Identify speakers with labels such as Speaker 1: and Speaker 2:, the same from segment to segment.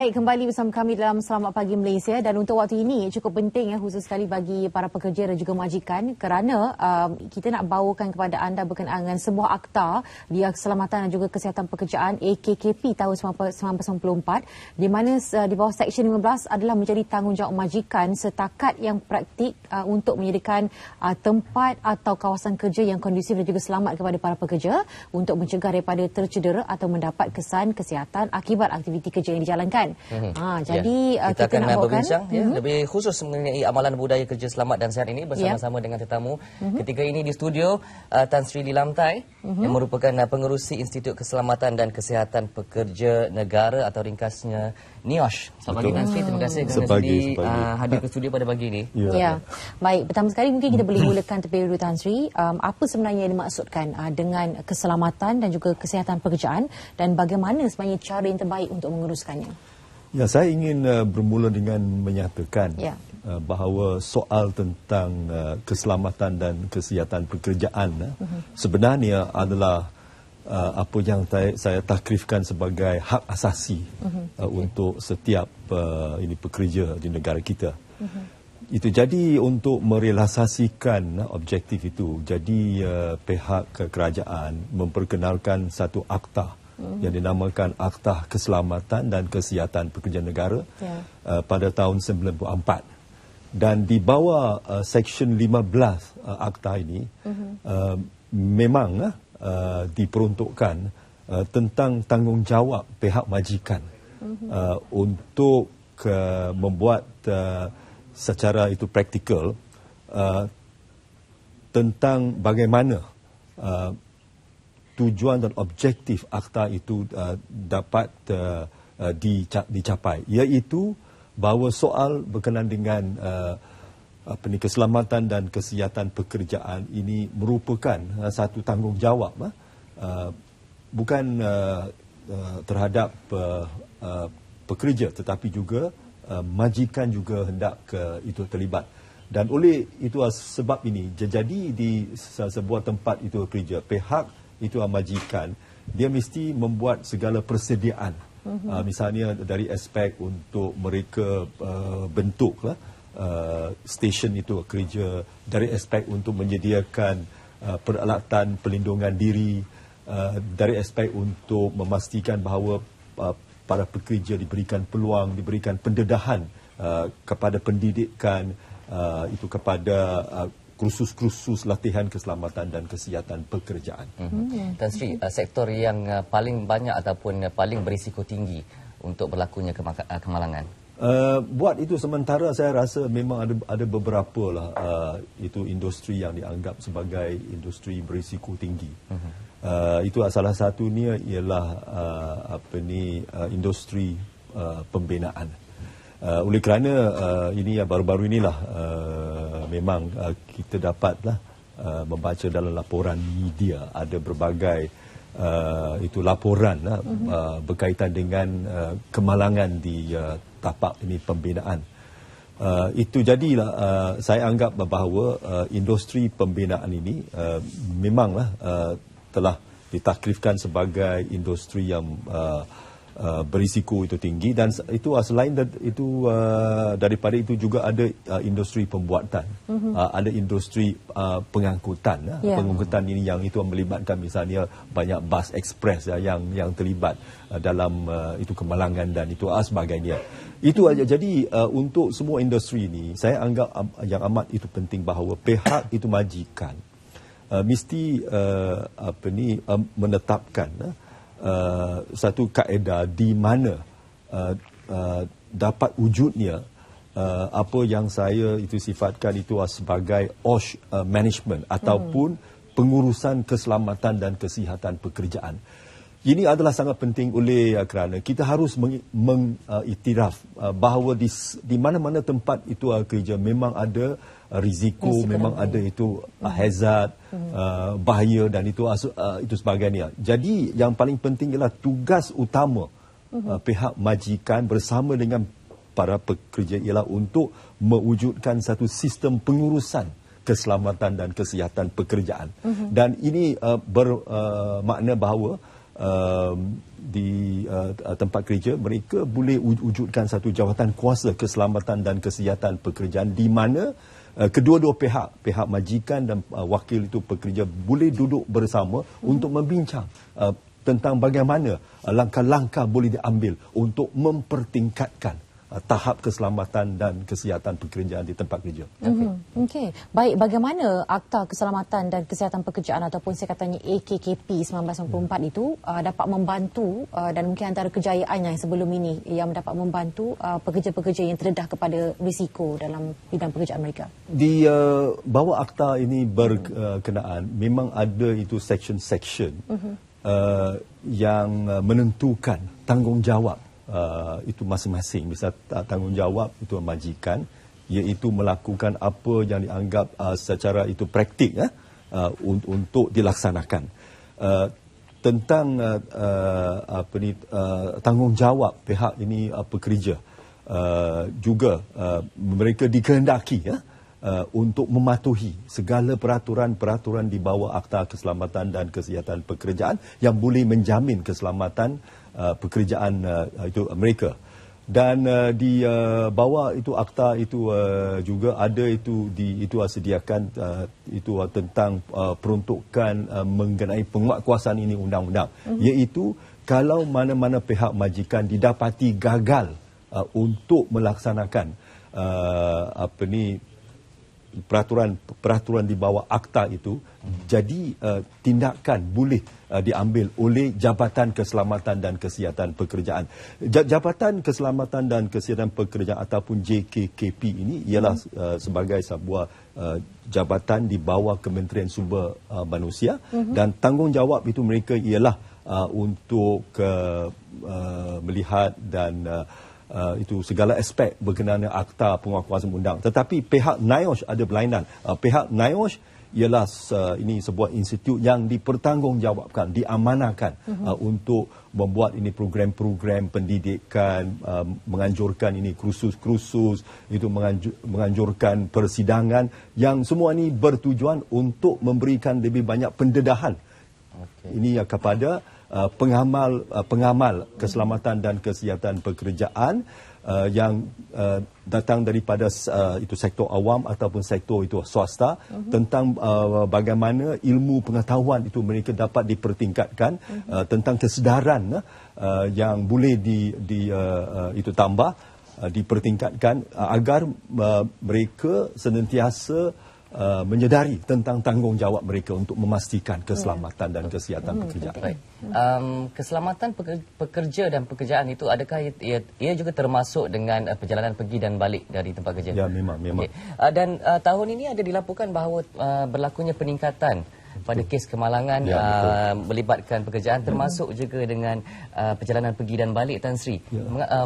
Speaker 1: Baik, kembali bersama kami dalam Selamat Pagi Malaysia, dan untuk waktu ini cukup penting khusus sekali bagi para pekerja dan juga majikan, kerana kita nak bawakan kepada anda berkenaan dengan sebuah akta Bidang Keselamatan dan juga Kesihatan Pekerjaan AKKP tahun 1994, di mana di bawah Seksyen 15 adalah menjadi tanggungjawab majikan setakat yang praktik untuk menyediakan tempat atau kawasan kerja yang kondusif dan juga selamat kepada para pekerja untuk mencegah daripada tercedera atau mendapat kesan kesihatan akibat aktiviti kerja yang dijalankan. Jadi
Speaker 2: kita akan berbincang lebih khusus mengenai amalan budaya kerja selamat dan sihat ini bersama-sama dengan tetamu ketika ini di studio, Tan Sri Lilamtai yang merupakan pengerusi Institut Keselamatan dan Kesihatan Pekerja Negara atau ringkasnya NIOSH. Selamat pagi Tan Sri, terima kasih kerana sudi hadir ke studio pada pagi ini.
Speaker 1: Baik, pertama sekali mungkin kita boleh mulakan terlebih dahulu Tan Sri, apa sebenarnya yang dimaksudkan dengan keselamatan dan juga kesihatan pekerjaan, dan bagaimana sebenarnya cara yang terbaik untuk menguruskannya?
Speaker 3: Ya, saya ingin bermula dengan menyatakan bahawa soal tentang keselamatan dan kesihatan pekerjaan sebenarnya adalah apa yang saya takrifkan sebagai hak asasi untuk setiap pekerja di negara kita. Itu jadi untuk merealisasikan objektif itu, jadi pihak kerajaan memperkenalkan satu akta yang dinamakan Akta Keselamatan dan Kesihatan Pekerja Negara pada tahun 1994. Dan di bawah Seksyen 15 akta ini memang diperuntukkan tentang tanggungjawab pihak majikan untuk membuat secara itu praktikal tentang bagaimana tujuan dan objektif akta itu dapat dicapai, iaitu bahawa soal berkenaan dengan keselamatan dan kesihatan pekerjaan ini merupakan satu tanggungjawab bukan terhadap pekerja, tetapi juga majikan juga hendak itu terlibat. Dan oleh itu sebab ini jadi di sebuah tempat itu kerja, pihak itu majikan, dia mesti membuat segala persediaan. Misalnya dari aspek untuk mereka bentuk stesen itu kerja, dari aspek untuk menyediakan peralatan pelindungan diri, dari aspek untuk memastikan bahawa para pekerja diberikan peluang, diberikan pendedahan kepada pendidikan, itu kepada kursus-kursus latihan keselamatan dan kesihatan pekerjaan.
Speaker 2: Tan Sri, sektor yang paling banyak ataupun paling berisiko tinggi untuk berlakunya kemalangan?
Speaker 3: Buat itu sementara saya rasa memang ada beberapa lah itu industri yang dianggap sebagai industri berisiko tinggi. Itu salah satunya ialah industri pembinaan. Oleh kerana ini baru-baru inilah memang kita dapatlah membaca dalam laporan media ada berbagai itu laporan berkaitan dengan kemalangan di tapak ini pembinaan. Itu jadilah saya anggap bahawa industri pembinaan ini memanglah telah ditakrifkan sebagai industri yang berisiko itu tinggi, dan itu selain itu daripada itu juga ada industri pembuatan, ada industri pengangkutan. Pengangkutan ini yang itu melibatkan misalnya banyak bas ekspres yang terlibat dalam itu kemalangan dan itu sebagainya. Itu aja. Jadi untuk semua industri ini saya anggap yang amat itu penting bahawa pihak itu majikan mesti menetapkan satu kaedah di mana dapat wujudnya apa yang saya itu sifatkan itu sebagai OSH management ataupun pengurusan keselamatan dan kesihatan pekerjaan. Ini adalah sangat penting oleh kerana kita harus mengiktiraf bahawa di mana-mana tempat itu kerja memang ada risiko, memang ada itu hazard, bahaya dan itu sebagainya. Jadi yang paling penting ialah tugas utama pihak majikan bersama dengan para pekerja ialah untuk mewujudkan satu sistem pengurusan keselamatan dan kesihatan pekerjaan. Dan ini bermakna bahawa di tempat kerja, mereka boleh wujudkan satu jawatan kuasa keselamatan dan kesihatan pekerjaan di mana kedua-dua pihak majikan dan wakil itu pekerja boleh duduk bersama untuk membincang tentang bagaimana langkah-langkah boleh diambil untuk mempertingkatkan tahap keselamatan dan kesihatan pekerjaan di tempat kerja.
Speaker 1: Okey. Baik, bagaimana Akta Keselamatan dan Kesihatan Pekerjaan ataupun saya katanya AKKP 1994 itu dapat membantu dan mungkin antara kejayaan yang sebelum ini yang dapat membantu pekerja-pekerja yang terdedah kepada risiko dalam bidang pekerjaan mereka?
Speaker 3: Di bawah akta ini berkenaan, memang ada itu section-section yang menentukan tanggungjawab itu masing-masing. Misal tanggungjawab itu majikan, iaitu melakukan apa yang dianggap secara itu praktik untuk dilaksanakan. Tentang tanggungjawab pihak ini pekerja, juga mereka dikehendaki untuk mematuhi segala peraturan-peraturan di bawah Akta Keselamatan dan Kesihatan Pekerjaan yang boleh menjamin keselamatan pekerjaan itu mereka. Dan di bawah itu akta itu juga ada itu sediakan itu tentang peruntukan mengenai penguatkuasaan ini undang-undang, iaitu kalau mana-mana pihak majikan didapati gagal untuk melaksanakan peraturan di bawah akta itu, jadi tindakan boleh diambil oleh Jabatan Keselamatan dan Kesihatan Pekerjaan. Jabatan Keselamatan dan Kesihatan Pekerjaan ataupun JKKP ini ialah sebagai sebuah jabatan di bawah Kementerian Sumber Manusia, dan tanggungjawab itu mereka ialah untuk melihat dan itu segala aspek berkenaan akta penguatkuasaan undang. Tetapi pihak NIOSH ada berlainan. Pihak NIOSH ialah ini sebuah institut yang dipertanggungjawabkan, diamanahkan untuk membuat ini program-program pendidikan, menganjurkan ini kursus-kursus, itu menganjurkan persidangan yang semua ini bertujuan untuk memberikan lebih banyak pendedahan ini kepada pengamal keselamatan dan kesihatan pekerjaan yang datang daripada itu sektor awam ataupun sektor itu swasta, tentang bagaimana ilmu pengetahuan itu mereka dapat dipertingkatkan, tentang kesedaran yang boleh itu tambah, dipertingkatkan agar mereka senantiasa menyedari tentang tanggungjawab mereka untuk memastikan keselamatan dan kesihatan pekerjaan.
Speaker 2: Baik. Keselamatan pekerja dan pekerjaan itu, adakah ia juga termasuk dengan perjalanan pergi dan balik dari tempat kerja?
Speaker 3: Ya, memang.
Speaker 2: Okay. Dan tahun ini ada dilaporkan bahawa berlakunya peningkatan pada kes kemalangan melibatkan pekerjaan, termasuk juga dengan perjalanan pergi dan balik, Tan Sri.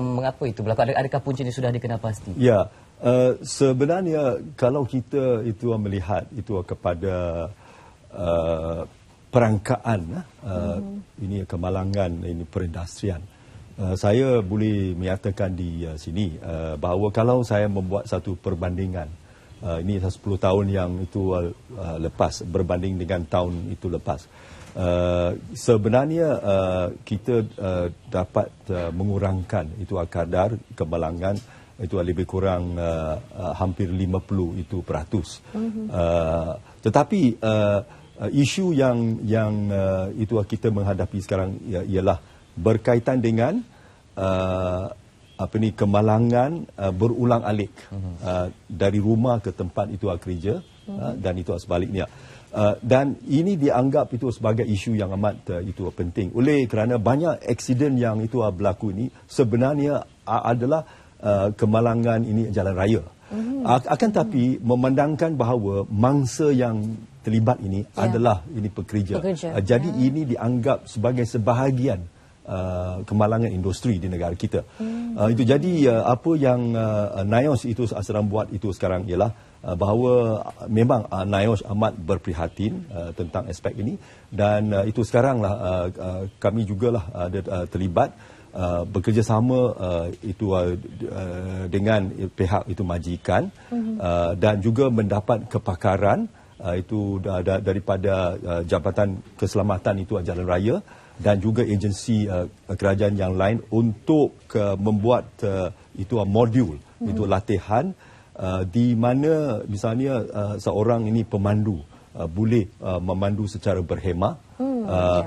Speaker 2: Mengapa itu berlaku? Adakah puncanya sudah dikenal pasti?
Speaker 3: Ya. Sebenarnya kalau kita itu melihat itu kepada perangkaan ini kemalangan ini perindustrian, saya boleh menyatakan di sini bahawa kalau saya membuat satu perbandingan, ini 10 tahun yang itu lepas berbanding dengan tahun itu lepas, sebenarnya kita dapat mengurangkan itu kadar kemalangan itu lebih kurang hampir 50%. Tetapi isu yang itu kita menghadapi sekarang ialah berkaitan dengan kemalangan berulang-alik dari rumah ke tempat itu kerja, dan itu sebaliknya. Dan ini dianggap itu sebagai isu yang amat itu penting, oleh kerana banyak aksiden yang itu berlaku ini sebenarnya adalah kemalangan ini jalan raya. Akan tapi memandangkan bahawa mangsa yang terlibat ini adalah ini pekerja. Jadi ini dianggap sebagai sebahagian kemalangan industri di negara kita. Itu jadi apa yang NIOSH itu sedang buat itu sekarang ialah bahawa memang NIOSH amat berprihatin tentang aspek ini, dan itu sekaranglah kami jugalah ada terlibat bekerjasama itu dengan pihak itu majikan, dan juga mendapat kepakaran itu daripada Jabatan Keselamatan itu Jalan Raya, dan juga agensi kerajaan yang lain untuk membuat itu modul, itu latihan di mana misalnya seorang ini pemandu boleh memandu secara berhemah.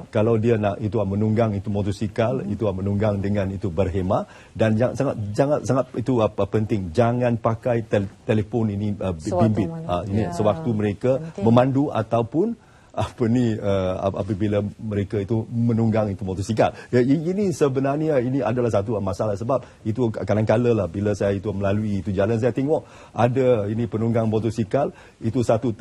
Speaker 3: Kalau dia nak itu menunggang itu motosikal, itu menunggang dengan itu berhemah, dan sangat itu penting, jangan pakai telefon ini bimbit ini sewaktu mereka memandu ataupun apabila mereka itu menunggang itu motosikal. Ini sebenarnya ini adalah satu masalah, sebab itu kadang-kala lah bila saya itu melalui itu jalan, saya tengok ada ini penunggang motosikal itu satu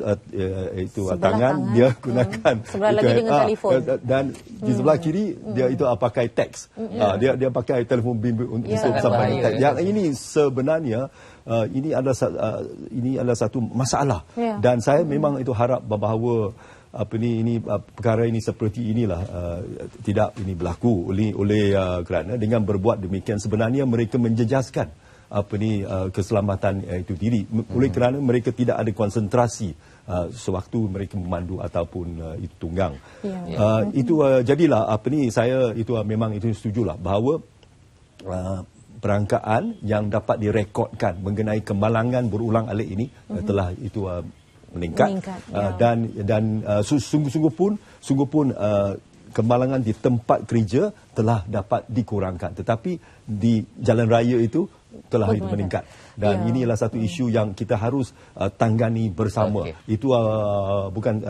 Speaker 3: itu tangan dia gunakan
Speaker 1: sebelah lagi dengan telefon,
Speaker 3: dan di sebelah kiri dia itu pakai teks. Dia pakai telefon bimbit untuk sampai teks. Yang ini sebenarnya ini adalah satu masalah, dan saya memang itu harap bahawa perkara ini seperti inilah tidak ini berlaku oleh kerana dengan berbuat demikian sebenarnya mereka menjejaskan keselamatan itu diri, oleh kerana mereka tidak ada konsentrasi sewaktu mereka memandu ataupun itu tunggang. Itu jadilah saya itu memang itu setujulah bahawa perangkaan yang dapat direkodkan mengenai kemalangan berulang-alik ini telah itu meningkat. Dan sungguh-sungguh pun kemalangan di tempat kerja telah dapat dikurangkan, tetapi di jalan raya itu telah meningkat, dan ini adalah satu isu yang kita harus tangani bersama. Itu bukan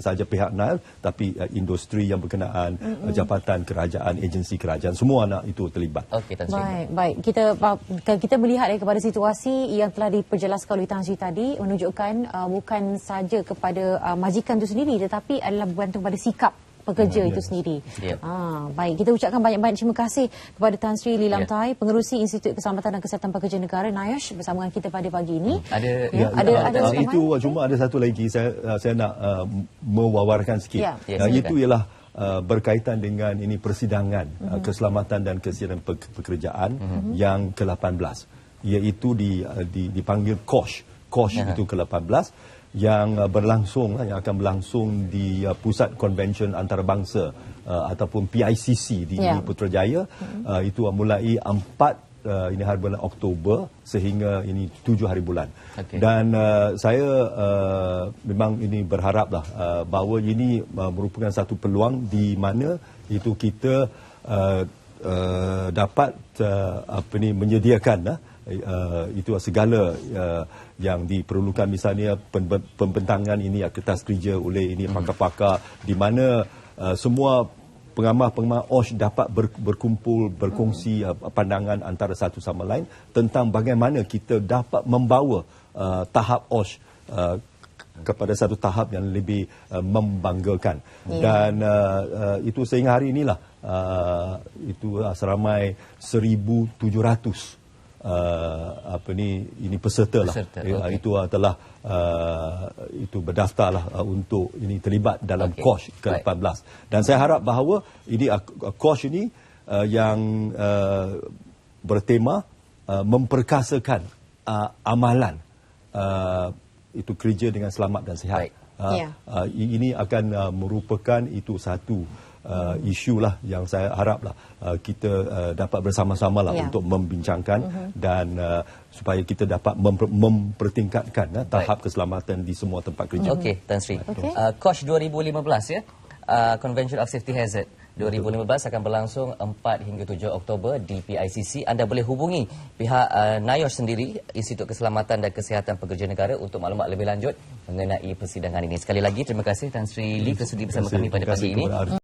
Speaker 3: sahaja pihak NAIL, tapi industri yang berkenaan, jabatan kerajaan, agensi kerajaan, semua nak itu terlibat.
Speaker 1: Baik. Kita melihat kepada situasi yang telah diperjelaskan oleh Tan Sri tadi menunjukkan bukan saja kepada majikan itu sendiri, tetapi adalah bergantung pada sikap pekerja itu sendiri. Baik, kita ucapkan banyak-banyak terima kasih kepada Tan Sri Lilamtai, Pengerusi Institut Keselamatan dan Kesihatan Pekerja Negara NIOSH, bersama dengan kita pada pagi ini.
Speaker 3: Ada itu cuma ada satu lagi saya nak mewawarkan sikit. Itu ialah berkaitan dengan ini persidangan keselamatan dan kesihatan pekerjaan yang ke-18, iaitu dipanggil KOSH itu ke-18 yang akan berlangsung di Pusat Konvensyen Antarabangsa ataupun PICC di Putrajaya. Itu mulai 4 ini hari bulan Oktober sehingga ini 7 hari bulan. Dan saya memang ini berharaplah bahawa ini merupakan satu peluang di mana itu kita dapat menyediakan itu segala yang diperlukan, misalnya pembentangan ini kertas kerja oleh ini pakar-pakar, di mana semua pengamal-pengamal OSH dapat berkumpul, berkongsi pandangan antara satu sama lain tentang bagaimana kita dapat membawa tahap OSH kepada satu tahap yang lebih membanggakan. Dan itu sehingga hari inilah itu seramai 1,700 ini peserta lah. Itu telah itu berdaftarlah untuk ini terlibat dalam KOSH ke-18. Dan saya harap bahawa ini KOSH ini yang bertema memperkasakan amalan itu kerja dengan selamat dan sihat. Ini akan merupakan itu satu isu lah yang saya haraplah kita dapat bersama-sama lah untuk membincangkan dan supaya kita dapat mempertingkatkan tahap keselamatan di semua tempat kerja.
Speaker 2: Okey, Tan Sri. KOSH 2015 Convention of Safety Hazard 2015 akan berlangsung 4 hingga 7 Oktober di PICC. Anda boleh hubungi pihak NIOSH sendiri, Institut Keselamatan dan Kesihatan Pekerja Negara, untuk maklumat lebih lanjut mengenai persidangan ini. Sekali lagi terima kasih Tan Sri Lee bersama kami pada pagi ini.